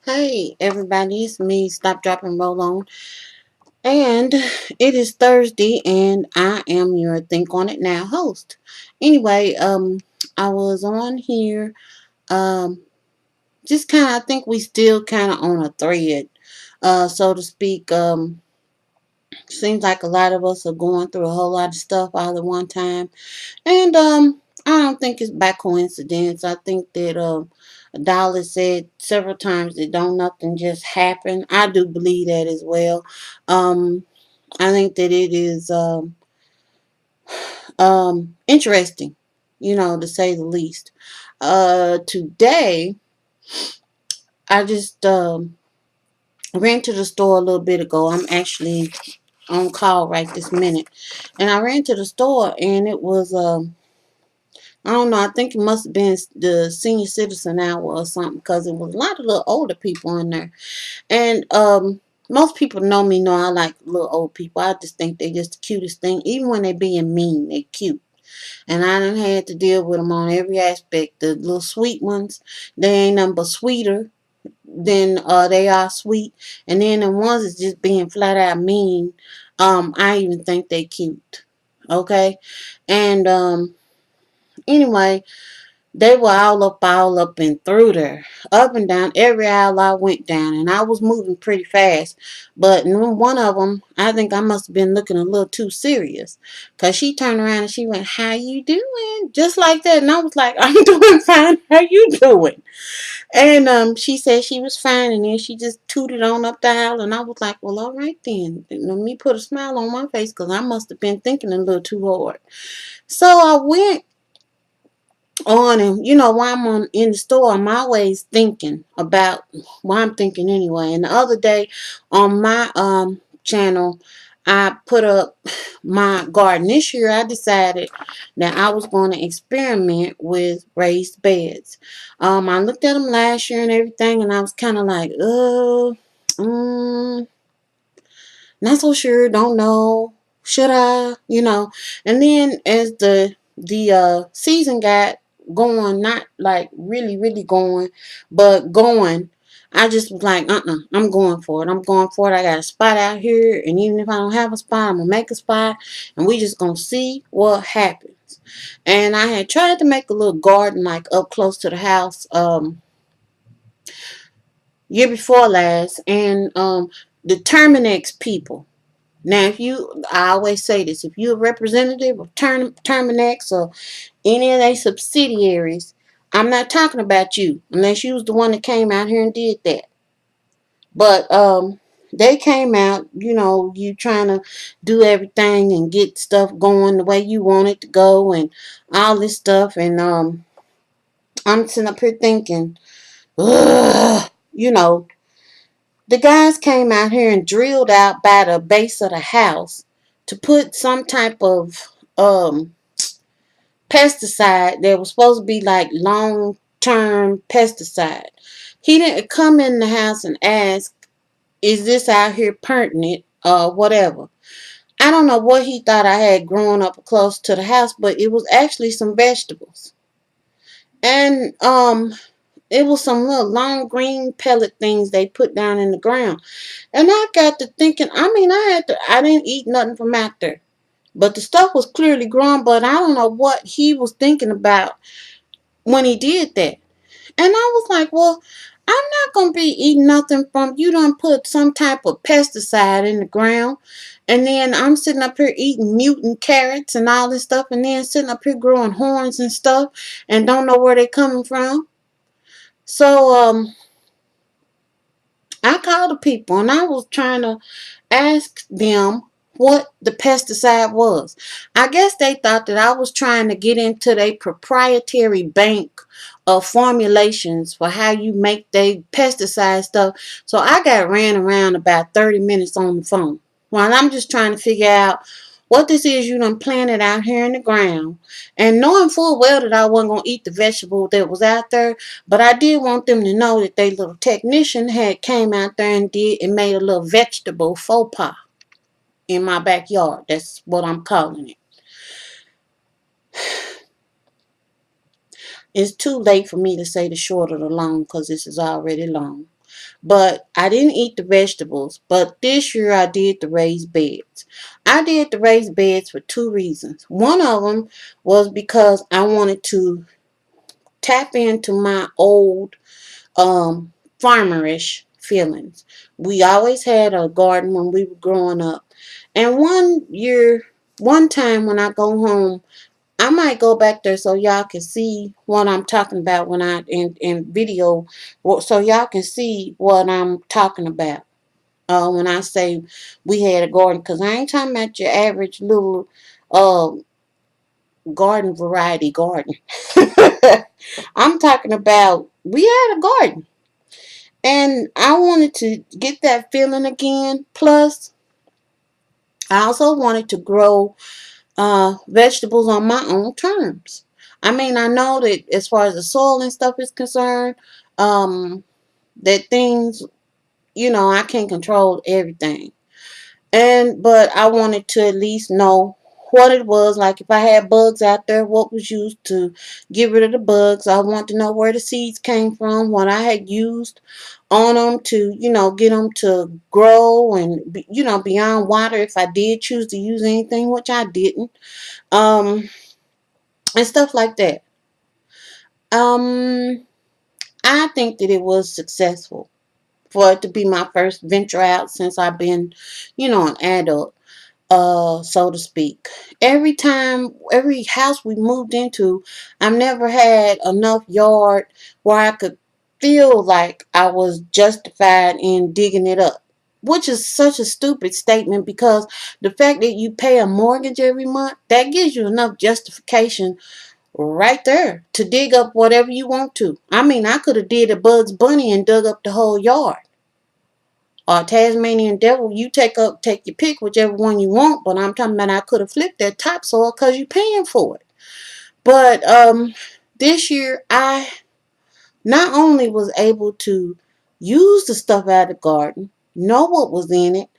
Hey everybody, it's me, Stop, Drop, and Roll On. And it is Thursday, and I am your Think On It Now host. Anyway, I was on here, um, just kind of, I think we still kind of on a thread, so to speak. Seems like a lot of us are going through a whole lot of stuff all at one time. And I don't think it's by coincidence. I think that Dollar said several times that don't nothing just happen. I do believe that as well. Um, I think that it is interesting, to say the least. Today I just ran to the store a little bit ago. I'm actually on call right this minute, and I ran to the store and it was I don't know. I think it must have been the senior citizen hour or something because it was a lot of little older people in there. And most people know me, know I like little old people. I just think they just the cutest thing. Even when they being mean, they cute. And I done had to deal with them on every aspect. The little sweet ones, they ain't nothing but sweeter than they are sweet. And then the ones that's just being flat out mean, I even think they cute. Okay? And anyway, they were all up and through there. Up and down every aisle I went down. And I was moving pretty fast. But in one of them, I think I must have been looking a little too serious. Because she turned around and she went, "How you doing?" Just like that. And I was like, "I'm doing fine. How you doing?" And she said she was fine. And then she just tooted on up the aisle. And I was like, "Well, all right then. Let me put a smile on my face because I must have been thinking a little too hard." So I went on, and while I'm in the store, I'm always thinking about what I'm thinking anyway. And the other day on my channel, I put up my garden. This year I decided that I was going to experiment with raised beds. I looked at them last year and everything, and I was kind of like, mm, not so sure, don't know, should I, and then as the season got going, not like really really going, but going, I just was like, I'm going for it. I'm going for it. I got a spot out here, and even if I don't have a spot, I'm gonna make a spot, and we just gonna see what happens. And I had tried to make a little garden like up close to the house year before last, and the Terminex people. Now, I always say this, if you're a representative of Terminex or any of their subsidiaries, I'm not talking about you, unless you was the one that came out here and did that. But they came out, you trying to do everything and get stuff going the way you want it to go and all this stuff. And I'm sitting up here thinking, ugh, the guys came out here and drilled out by the base of the house to put some type of pesticide that was supposed to be like long term pesticide. He didn't come in the house and ask, "Is this out here pertinent or whatever?" I don't know what he thought I had growing up close to the house, but it was actually some vegetables. And it was some little long green pellet things they put down in the ground. And I got to thinking, I didn't eat nothing from out there. But the stuff was clearly growing, but I don't know what he was thinking about when he did that. And I was like, well, I'm not going to be eating nothing from you done put some type of pesticide in the ground. And then I'm sitting up here eating mutant carrots and all this stuff. And then sitting up here growing horns and stuff and don't know where they're coming from. So, I called the people and I was trying to ask them what the pesticide was. I guess they thought that I was trying to get into their proprietary bank of formulations for how you make their pesticide stuff. So I got ran around about 30 minutes on the phone while I'm just trying to figure out what this is you done planted out here in the ground. And knowing full well that I wasn't going to eat the vegetable that was out there, but I did want them to know that they little technician had came out there and did and made a little vegetable faux pas in my backyard. That's what I'm calling it. It's too late for me to say the short or the long because this is already long. But I didn't eat the vegetables. But this year I did the raised beds. I did the raised beds for two reasons. One of them was because I wanted to tap into my old farmerish feelings. We always had a garden when we were growing up. And one time when I go home, I might go back there so y'all can see what I'm talking about when I in video, so y'all can see what I'm talking about. When I say we had a garden, because I ain't talking about your average little uh garden variety garden. I'm talking about we had a garden. And I wanted to get that feeling again. Plus, I also wanted to grow vegetables on my own terms. I mean, I know that as far as the soil and stuff is concerned, that things, I can't control everything. But I wanted to at least know what it was. Like if I had bugs out there, what was used to get rid of the bugs. I want to know where the seeds came from, what I had used on them to, get them to grow and, beyond water if I did choose to use anything, which I didn't. Um, and stuff like that. Um, I think that it was successful for it to be my first venture out since I've been, an adult, so to speak. Every house we moved into, I've never had enough yard where I could feel like I was justified in digging it up. Which is such a stupid statement because the fact that you pay a mortgage every month, that gives you enough justification right there to dig up whatever you want to. I mean, I could have did a Bugs Bunny and dug up the whole yard. Or Tasmanian Devil, you take your pick, whichever one you want. But I'm talking about I could have flipped that topsoil because you're paying for it. But this year I not only was able to use the stuff out of the garden, know what was in it,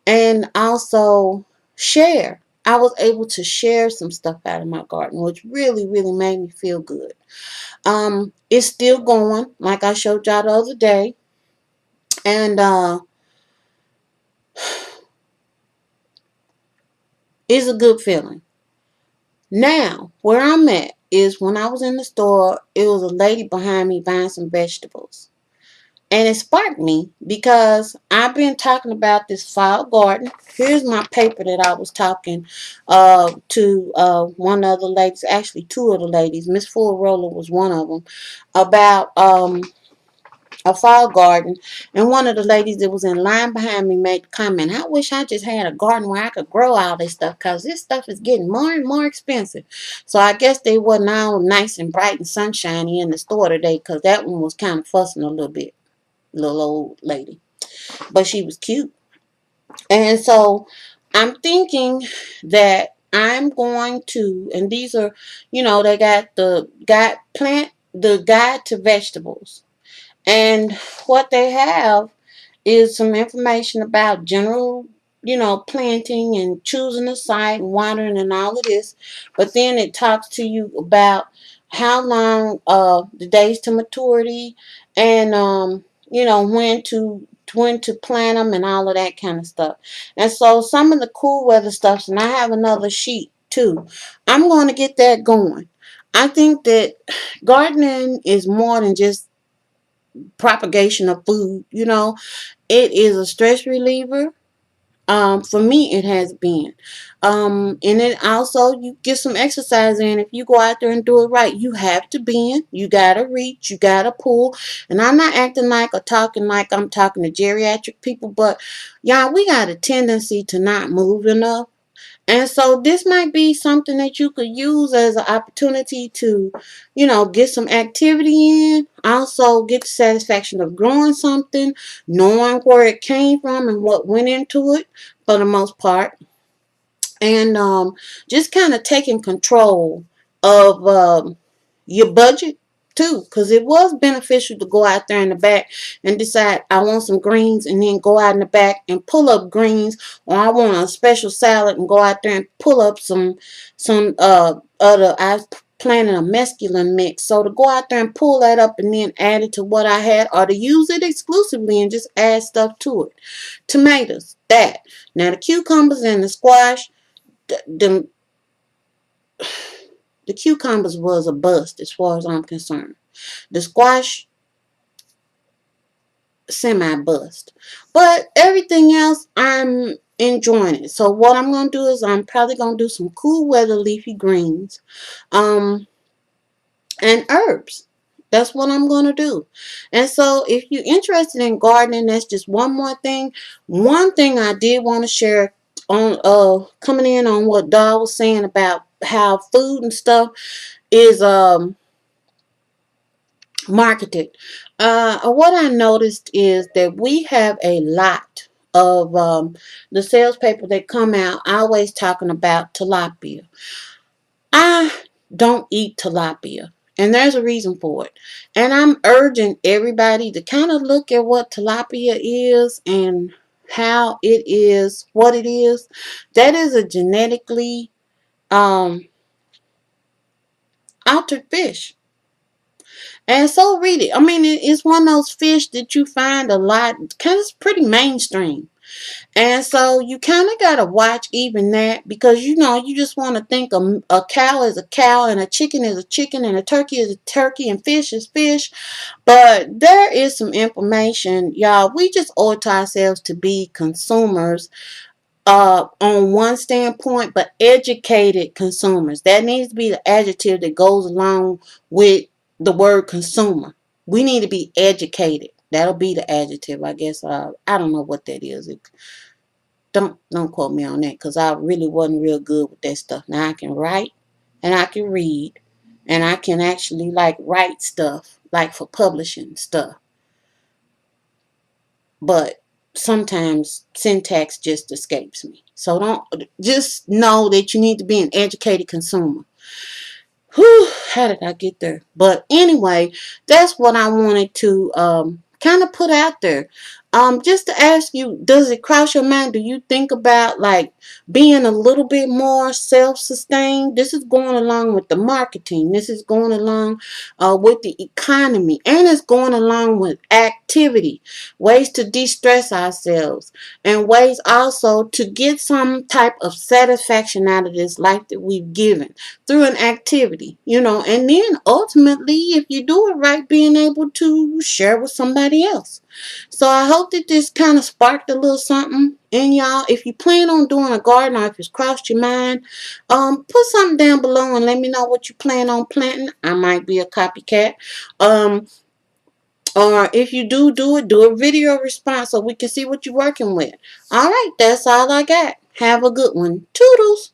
and also share. I was able to share some stuff out of my garden, which really, really made me feel good. It's still going, like I showed y'all the other day, and it's a good feeling. Now, where I'm at is when I was in the store, it was a lady behind me buying some vegetables. And it sparked me because I've been talking about this fall garden. Here's my paper that I was talking to one of the ladies, actually two of the ladies. Miss Full Roller was one of them, about a fall garden. And one of the ladies that was in line behind me made the comment, I wish I just had a garden where I could grow all this stuff because this stuff is getting more and more expensive. So I guess they wasn't all nice and bright and sunshiny in the store today because that one was kind of fussing a little bit, little old lady. But she was cute. And so I'm thinking that I'm going to, and these are, they got the guide to vegetables. And what they have is some information about general, planting and choosing a site and watering and all of this. But then it talks to you about how long the days to maturity and when to plant them and all of that kind of stuff. And so some of the cool weather stuff, and I have another sheet too. I'm going to get that going. I think that gardening is more than just propagation of food. It is a stress reliever. For me, it has been. And it also, you get some exercise in. If you go out there and do it right, you have to bend, you gotta reach, you gotta pull. And I'm not acting like or talking like I'm talking to geriatric people, but y'all, we got a tendency to not move enough. And so this might be something that you could use as an opportunity to, get some activity in. Also get the satisfaction of growing something, knowing where it came from and what went into it for the most part. And just kind of taking control of your budget too, because it was beneficial to go out there in the back and decide I want some greens and then go out in the back and pull up greens, or I want a special salad and go out there and pull up some other. I planting a mesclun mix. So to go out there and pull that up and then add it to what I had, or to use it exclusively and just add stuff to it. Tomatoes, that. Now the cucumbers and the squash, the, the cucumbers was a bust as far as I'm concerned. The squash, semi-bust. But everything else, I'm enjoying it. So what I'm going to do is I'm probably going to do some cool weather leafy greens. And herbs. That's what I'm going to do. And so if you're interested in gardening, that's just one more thing. One thing I did want to share on coming in on what Dawn was saying about how food and stuff is marketed. What I noticed is that we have a lot of the sales paper that come out always talking about tilapia. I don't eat tilapia, and there's a reason for it. And I'm urging everybody to kind of look at what tilapia is and how it is, what it is. That is a genetically altered fish. And so read it. I mean, it's one of those fish that you find a lot, kind of pretty mainstream. And so you kind of got to watch even that, because you just want to think a cow is a cow and a chicken is a chicken and a turkey is a turkey and fish is fish. But there is some information, y'all. We just owe it to ourselves to be consumers on one standpoint, but educated consumers. That needs to be the adjective that goes along with the word consumer. We need to be educated. That'll be the adjective, I guess. I don't know what that is. Don't quote me on that, because I really wasn't real good with that stuff. Now I can write and I can read and I can actually like write stuff like for publishing stuff. But sometimes syntax just escapes me. So don't just know that you need to be an educated consumer. Whew, how did I get there? But anyway, that's what I wanted to kind of put out there. Just to ask you, does it cross your mind? Do you think about like being a little bit more self-sustained? This is going along with the marketing. This is going along with the economy, and it's going along with activity, ways to de-stress ourselves, and ways also to get some type of satisfaction out of this life that we've given through an activity, and then ultimately, if you do it right, being able to share with somebody else. So I hope that this kind of sparked a little something in y'all. If you plan on doing a garden, or if it's crossed your mind, put something down below and let me know what you plan on planting. I might be a copycat. Or if you do it, do a video response so we can see what you're working with. All right, that's all I got. Have a good one. Toodles.